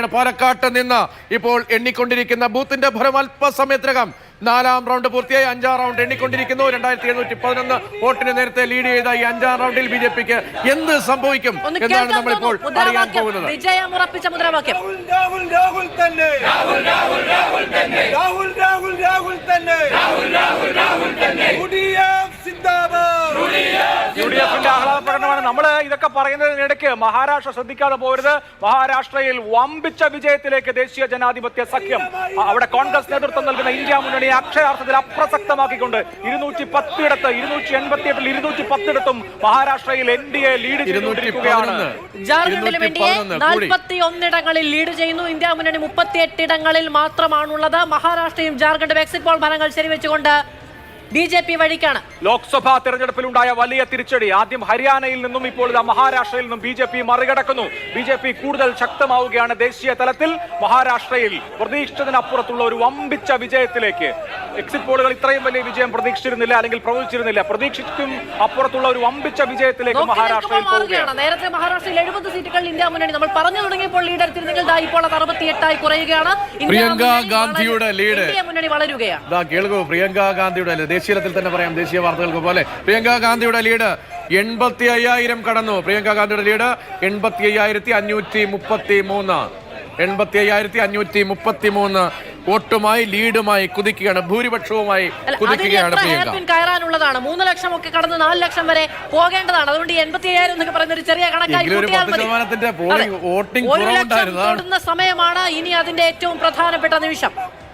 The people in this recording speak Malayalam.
പാലക്കാട്ട് നിന്ന് ഇപ്പോൾ എണ്ണിക്കൊണ്ടിരിക്കുന്ന ബൂത്തിന്റെ ഫലം അല്പസമയത്തിനകം 4ാം റൗണ്ട് പൂർത്തിയായി 5ാം റൗണ്ട് എണ്ണിക്കൊണ്ടിരിക്കുന്നു. 2711 വോട്ടിന് നേരത്തെ ലീഡ് ചെയ്ത ഈ 5ാം റൗണ്ടിൽ ബിജെപിക്ക് എന്ത് സംഭവിക്കും എന്നാണ് നമ്മളിപ്പോൾ അറിയാൻ പോകുന്നത്. വിജയമുറപ്പിച്ച മുദ്രാവാക്യം യുഡിഎഫിന്റെ ആഹ്ലാദ പ്രകടനമാണ്. നമ്മൾ ഇതൊക്കെ പറയുന്നതിനിടയ്ക്ക് മഹാരാഷ്ട്ര ശ്രദ്ധിക്കാതെ പോരുത്. മഹാരാഷ്ട്രയിൽ വമ്പിച്ച വിജയത്തിലേക്ക് ദേശീയ ജനാധിപത്യ സഖ്യം, അവിടെ കോൺഗ്രസ് നേതൃത്വം നൽകുന്ന ഇന്ത്യ മുന്നണിയെ അക്ഷരാർത്ഥത്തിൽ അപ്രസക്തമാക്കിക്കൊണ്ട് 210 288 210 മഹാരാഷ്ട്രയിൽ എൻഡിഎ ലീഡ് ചെയ്തുകൊണ്ടിരിക്കുകയാണ്. ജാർഖണ്ഡിലും എൻഡിഎ 41 ലീഡ് ചെയ്യുന്നു. ഇന്ത്യ മുന്നണി 38 ഇടങ്ങളിൽ മാത്രമാണുള്ളത്. മഹാരാഷ്ട്രയും ജാർഖണ്ഡും എക്സിറ്റ് പോൾ ഫലങ്ങൾ ശരിവെച്ചുകൊണ്ട് ബിജെപി വഴിക്കാണ്. ലോക്സഭാ തെരഞ്ഞെടുപ്പിലുണ്ടായ വലിയ തിരിച്ചടി ആദ്യം ഹരിയാനയിൽ നിന്നും ഇപ്പോൾ മഹാരാഷ്ട്രയിൽ നിന്നും ബിജെപി മറികടക്കുന്നു. ബിജെപി കൂടുതൽ ശക്തമാവുകയാണ് ദേശീയ തലത്തിൽ. മഹാരാഷ്ട്രയിൽ പ്രതീക്ഷിച്ചതിനപ്പുറത്തുള്ള ഒരു വമ്പിച്ച വിജയത്തിലേക്ക്. എക്സിറ്റ് പോളുകൾ ഇത്രയും വലിയ വിജയം പ്രതീക്ഷിച്ചിരുന്നില്ല, അല്ലെങ്കിൽ പ്രവചിച്ചിരുന്നില്ല. പ്രതീക്ഷിക്കും അപ്പുറത്തുള്ള ഒരു വമ്പിച്ച വിജയത്തിലേക്ക് മഹാരാഷ്ട്രയിൽ പോവുകയാണ്. നേരത്തെ മഹാരാഷ്ട്രയിൽ 70 സീറ്റുകൾ ഇന്ത്യ മുന്നണി നമ്മൾ പറഞ്ഞു തുടങ്ങിയപ്പോൾ ലീഡ് എടുത്തിരുന്നെങ്കിൽ ഇപ്പോൾ 68 കുറയുകയാണ്. പ്രിയങ്ക ഗാന്ധിയുടെ ലീഡ് മുന്നണി വളരുകയാണ്. കേൾക്കൂ, പ്രിയങ്ക ഗാന്ധിയുടെ ദേശീയതലത്തിൽ തന്നെ പറയാം, ദേശീയ വാർത്തകൾക്ക് പോലെ പ്രിയങ്ക ഗാന്ധിയുടെ ലീഡ് 85,000 കടന്നു. പ്രിയങ്ക ഗാന്ധിയുടെ ലീഡ് 85,533 85,533 വോട്ടുമായി ലീഡുമായി കുതിക്കുകയാണ്, ഭൂരിപക്ഷവുമായി കുതിക്കുകയാണ് പ്രിയങ്ക. കയറാനുള്ളതാണ്. 3 ലക്ഷം ഒക്കെ കടന്ന് 4 ലക്ഷം വരെ പോകേണ്ടതാണ്. അതുകൊണ്ട് 85,000 എന്നൊക്കെ പറയുന്ന ഒരു ചെറിയ കണക്കായി വോട്ടിംഗ് സമയമാണ് ഇനി അതിന്റെ ഏറ്റവും പ്രധാനപ്പെട്ട നിമിഷം.